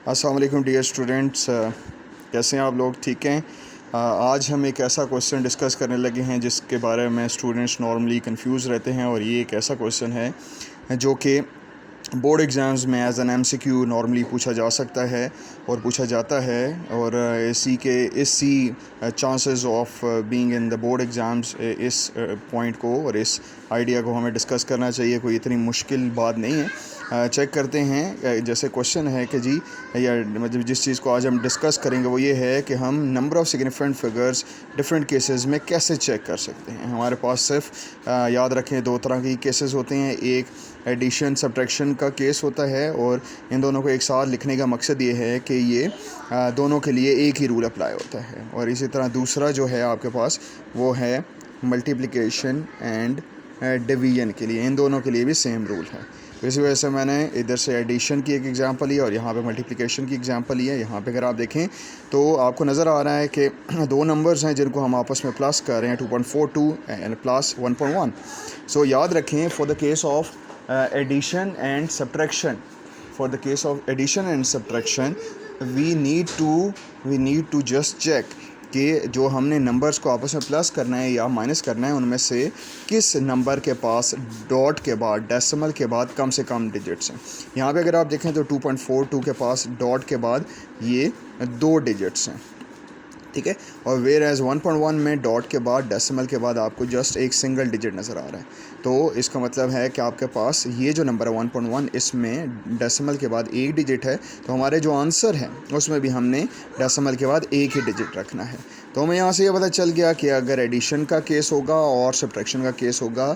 अस्सलाम वालेकुम dear students, कैसे हैं आप लोग? ठीक हैं। आज हम एक ऐसा क्वेश्चन डिस्कस करने लगे हैं जिसके बारे में स्टूडेंट्स नॉर्मली कंफ्यूज रहते हैं, और ये एक ऐसा क्वेश्चन है जो कि बोर्ड एग्ज़ाम्स में एज एन एमसीक्यू नॉर्मली पूछा जा सकता है और पूछा जाता है। और इसी chances of being in the board exams, इस पॉइंट को और इस आइडिया को हमें डिस्कस करना चाहिए। कोई इतनी मुश्किल बात नहीं है। चेक करते हैं। जैसे क्वेश्चन है कि जी, या मतलब जिस चीज़ को आज हम डिस्कस करेंगे वो ये है कि हम number of significant figures different cases में कैसे चेक कर सकते हैं। हमारे पास सिर्फ याद रखें दो तरह की केसेस होते हैं। एक एडिशन सब्ट्रैक्शन का केस होता है, और इन दोनों को एक साथ लिखने का मकसद ये है कि ये दोनों के लिए एक ही रूल अप्लाई होता है। और इसी तरह दूसरा जो है आपके पास वो है मल्टीप्लिकेशन एंड डिवीजन के लिए। इन दोनों के लिए भी सेम रूल है। तो इसी वजह से मैंने इधर से एडिशन की एक एग्जांपल ली और यहाँ पे मल्टीप्लिकेशन की एग्जांपल ली है। यहाँ पे अगर आप देखें तो आपको नज़र आ रहा है कि दो नंबर्स हैं जिनको हम आपस में प्लस कर रहे हैं, 2.42 एंड प्लस 1.1। सो याद रखें, for the case of addition and subtraction, for the case of addition and subtraction we need to just check कि जो हमने नंबर्स को आपस में प्लस करना है या माइनस करना है, उनमें से किस नंबर के पास डॉट के बाद, डेसिमल के बाद कम से कम डिजिट्स हैं। यहाँ पे अगर आप देखें तो 2.42 के पास डॉट के बाद ये 2 डिजिट्स हैं, ठीक है। और वेयर एज़ 1.1 में डॉट के बाद, डेसिमल के बाद आपको जस्ट एक सिंगल डिजिट नज़र आ रहा है। तो इसका मतलब है कि आपके पास ये जो नंबर है 1.1, इसमें डेसिमल के बाद एक डिजिट है। तो हमारे जो आंसर है उसमें भी हमने डेसिमल के बाद एक ही डिजिट रखना है। तो हमें यहाँ से ये पता चल गया कि अगर एडिशन का केस होगा और सब्ट्रैक्शन का केस होगा,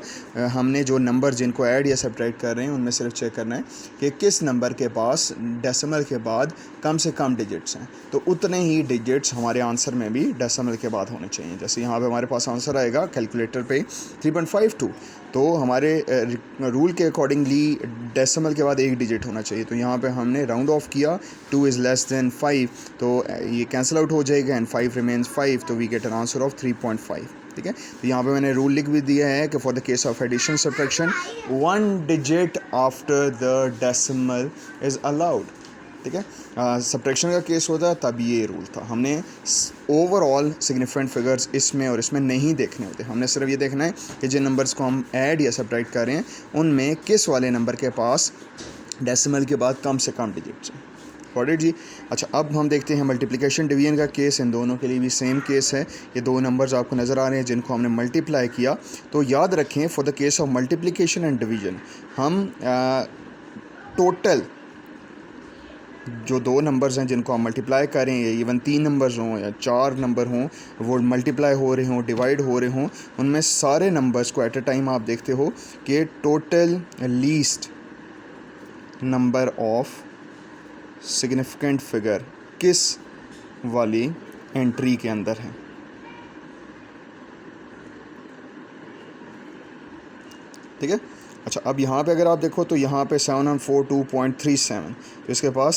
हमने जो नंबर जिनको ऐड या सब्ट्रैक्ट कर रहे हैं उनमें सिर्फ चेक करना है कि किस नंबर के पास डेसिमल के बाद कम से कम डिजिट्स हैं। तो उतने ही डिजिट्स हमारे आंसर में भी डेसिमल के बाद होने चाहिए। जैसे यहाँ पे हमारे पास आंसर आएगा कैलकुलेटर पे 3.52, तो हमारे रूल के अकॉर्डिंगली डेसिमल के बाद एक डिजिट होना चाहिए। तो यहाँ पे हमने राउंड ऑफ किया, 2 इज़ लेस देन 5, तो ये कैंसिल आउट हो जाएगा एंड 5 रिमेन्स 5, तो we get an answer of 3.5, ठीक है। तो यहाँ पे मैंने रूल लिख भी दिया है कि for the case of addition subtraction 1 digit after the decimal is allowed, ठीक है। सब्ट्रैक्शन का केस होता है तब ये रूल था। हमने ओवरऑल सिग्निफिकेंट फिगर्स इसमें और इसमें नहीं देखने होते। हमने सिर्फ ये देखना है कि जिन नंबर्स को हम ऐड या सब्ट्रैक्ट कर रहे हैं उनमें किस वाले नंबर के पास डेसिमल के बाद कम से कम डिजिट्स हैं। गॉट इट जी। अच्छा, अब हम देखते हैं मल्टीप्लिकेशन डिवीजन का केस। इन दोनों के लिए भी सेम केस है। ये दो नंबर्स आपको नज़र आ रहे हैं जिनको हमने मल्टीप्लाई किया। तो याद रखें, for the case of multiplication and division हम टोटल जो दो नंबर्स हैं जिनको हम मल्टीप्लाई करें, इवन 3 नंबर्स हों या 4 नंबर हों, वो मल्टीप्लाई हो रहे हों, डिवाइड हो रहे हों, उनमें सारे नंबर्स को एट अ टाइम आप देखते हो कि total least number of significant figure किस वाली एंट्री के अंदर है, ठीक है। अच्छा, अब यहाँ पे अगर आप देखो तो यहाँ पे 742.37, तो इसके पास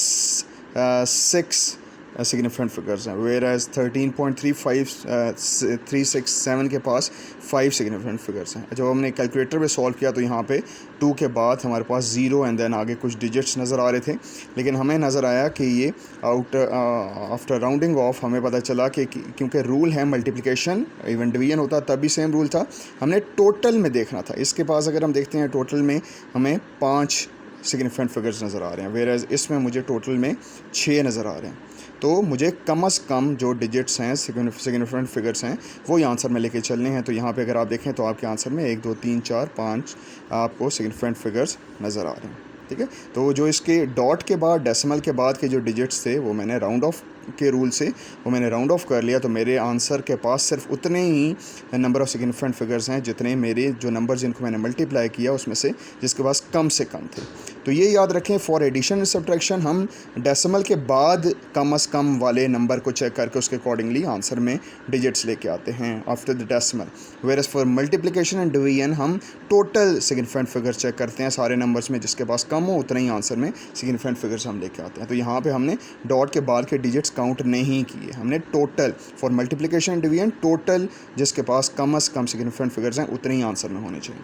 6 सिग्निफिकेंट फिगर्स हैं, वेयर एज 13.367 के पास 5 सिग्निफिकेंट फिगर्स हैं। जब हमने कैलकुलेटर पे सॉल्व किया तो यहाँ पे 2 के बाद हमारे पास 0 एंड देन आगे कुछ डिजिट्स नज़र आ रहे थे, लेकिन हमें नज़र आया कि ये आफ्टर राउंडिंग ऑफ हमें पता चला कि क्योंकि रूल है मल्टीप्लिकेशन, इवन डिवीजन होता तब भी सेम रूल था, हमने टोटल में देखना था। इसके पास अगर हम देखते हैं टोटल में हमें 5 सिग्निफिकेंट फिगर्स नज़र आ रहे हैं, वेयर एज इसमें मुझे टोटल में 6 नज़र आ रहे हैं। तो मुझे कम से कम जो डिजिट्स हैं, सिग्निफिकेंट फिगर्स हैं, वो ही आंसर में लेके चलने हैं। तो यहाँ पे अगर आप देखें तो आपके आंसर में 1 2 3 4 5 आपको सिग्निफिकेंट फिगर्स नज़र आ रहे हैं, ठीक है। तो जो इसके डॉट के बाद, डेसिमल के बाद के जो डिजिट्स थे वो मैंने राउंड ऑफ के रूल से वो मैंने राउंड ऑफ कर लिया। तो मेरे आंसर के पास सिर्फ उतने ही नंबर ऑफ़ सिग्निफिकेंट फिगर्स हैं जितने मेरे जो नंबर जिनको मैंने मल्टीप्लाई किया उसमें से जिसके पास कम से कम थे। तो ये याद रखें, फॉर एडिशन एंड सब्ट्रैक्शन हम डेसिमल के बाद कम से कम वाले नंबर को चेक करके उसके अकॉर्डिंगली आंसर में डिजिट्स लेके आते हैं after the decimal. Whereas for multiplication and division हम टोटल सिग्निफिकेंट फिगर चेक करते हैं सारे नंबर्स में, जिसके पास कम हो उतने ही आंसर में सिग्निफिकेंट फिगर्स हम लेके आते हैं। तो यहाँ पे हमने डॉट के बाद के डिजिट्स काउंट नहीं किए, हमने total for multiplication and division total जिसके पास कम से कम सिग्निफिकेंट फिगर्स हैं उतने ही आंसर में होने चाहिए।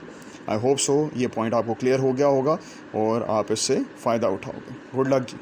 आई होप सो ये पॉइंट आपको क्लियर हो गया होगा और आप इससे फ़ायदा उठाओगे। गुड लक जी।